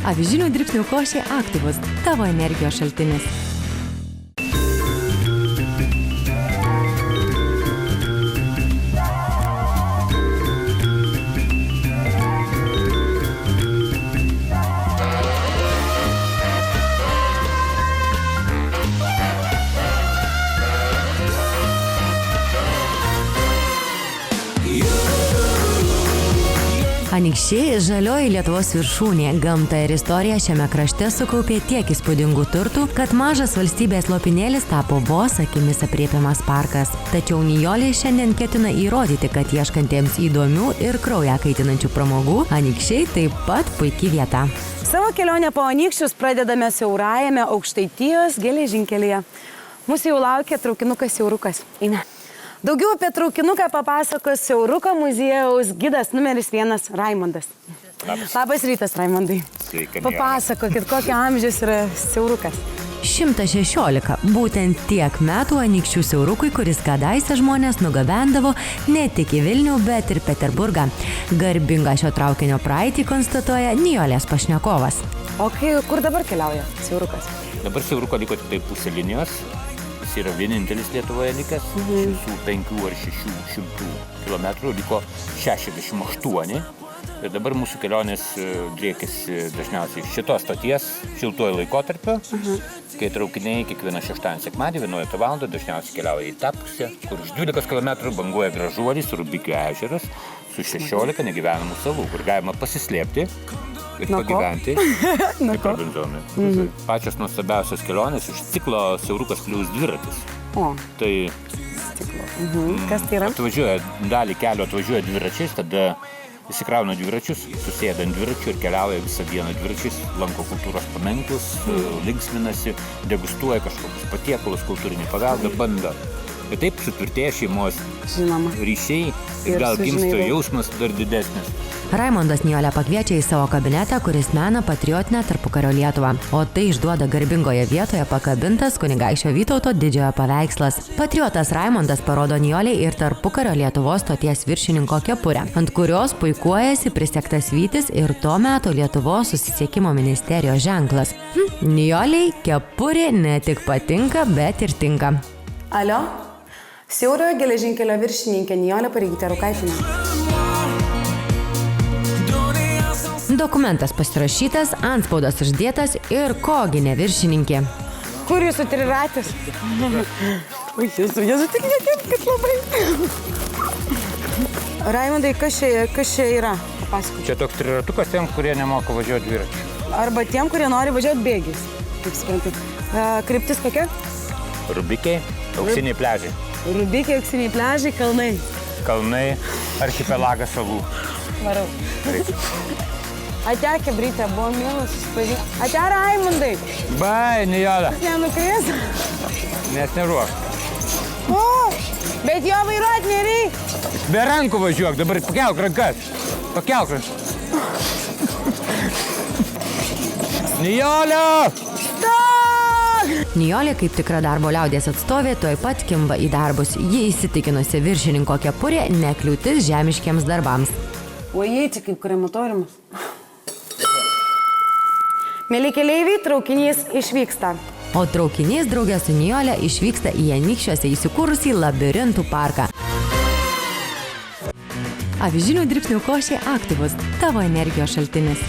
Avižinių dribsnių košė Aktyvus, tavo energijos šaltinis. Anykščiai žalioji Lietuvos viršūnė, gamta ir istorija šiame krašte sukaupė tiek įspūdingų turtų, kad mažas valstybės lopinėlis tapo vos akimis apriepiamas parkas. Tačiau Nijolė šiandien ketina įrodyti, kad ieškantiems įdomių ir kraują kaitinančių pramogų, Anykščiai taip pat puikiai vieta. Savo kelionę po Anykščius pradedame siaurajame Aukštaitijos geležinkelyje. Mūsų jau laukia traukinukas Siaurukas. Eime. Daugiau apie traukinuką papasakos Siauruko muziejaus gidas numeris 1 Raimondas. Labas rytas, Raimondai. Sveiki. Papasakokit, kokio amžiaus yra Siaurukas. 116. Būtent tiek metų Anykščių Siaurukui, kuris kadaise žmonės nugabendavo ne tik į Vilnių, bet ir Peterburgą. Garbingą šio traukinio praeitį konstatuoja Nijolės pašnekovas. O kur dabar keliauja Siaurukas? Dabar Siauruko liko tik pusė linijos. Jis yra vienintelis Lietuvoje likęs. Su 5 ar 600 kilometrų liko 68. Ir dabar mūsų kelionės driekiasi dažniausiai šitos stoties šiltuoju laikotarpiu, kai traukiniai kiekvieną šeštadienį sekmadienį 11 val. Dažniausiai keliauja į tą pusę, kur už 12 km banguoja Gražuolis, Rubikio ežeras su 16 negyvenamų salų, kur galima pasislėpti ir pagyventi. Pačios nuostabiausios kelionės iš ciklo Siaurukas plius dviratis. O. Tai Kas tai yra? Atvažiuoja, dalį kelio atvažiuoja dviračiais, tada įsikrauna dviračius, susėda ant dviračių ir keliauja visą dieną dviračiais, lanko kultūros paminklus, linksminasi, degustuoja kažkokius patiekalus, kultūrinį paveldą, bando. Ir taip sutvirtėja šeimos ryšiai ir gal gimsta jausmas dar didesnis. Raimondas Nijolę pakviečia į savo kabinetą, kuris mena patriotinę tarpukario Lietuvą. O tai išduoda garbingoje vietoje pakabintas kunigaikščio Vytauto didžiojo paveikslas. Patriotas Raimondas parodo Nijolei ir tarpukario Lietuvos stoties viršininko kepurę, ant kurios puikuojasi prisegtas vytis ir to meto Lietuvos susisiekimo ministerijos ženklas. Nijolei kepurė ne tik patinka, bet ir tinka. Alio? Siaurojo geležinkelio viršininkė Nijolė Pareigytė Rukaitinė. Dokumentas pasirašytas, antspaudas uždėtas ir kogi ne viršininkė. Kur jūsų triratis? Jūsų tik nekepkit labai. Raimondai, kas čia yra? Papasakok. Čia toks triratukas tiem, kurie nemoka važiuoti dviračiu. Arba tiem, kurie nori važiuoti bėgiais, kaip suprantu. Kryptis kokia? Rubikiai, auksiniai pliažai. Rubikiai, auksiniai pliažai, kalnai. Kalnai, archipelagas salų. Varau. Atea, Kebrytė, buvo mielas susipažinti. Atea, Raimondai. Bai, Nijolė. Nenukris? Nes neruok. O, bet jo vairuot nereik. Be rankų važiuok, dabar pakelk rankas. Pakelk rankas. Nijolė! Nijolė, kaip tikra darbo liaudies atstovė, tuoj pat kimba į darbus. Ji įsitikinusi viršininko kepurė nekliūtis žemiškiems darbams. O jie čia kaip krematoriumas. Mėly keleiviai, traukinys išvyksta. O traukinys draugė su Nijolė išvyksta į Anykščiuose įsikūrusį labirintų parką. Avižinių dribsnių košė Aktyvus, tavo energijos šaltinis.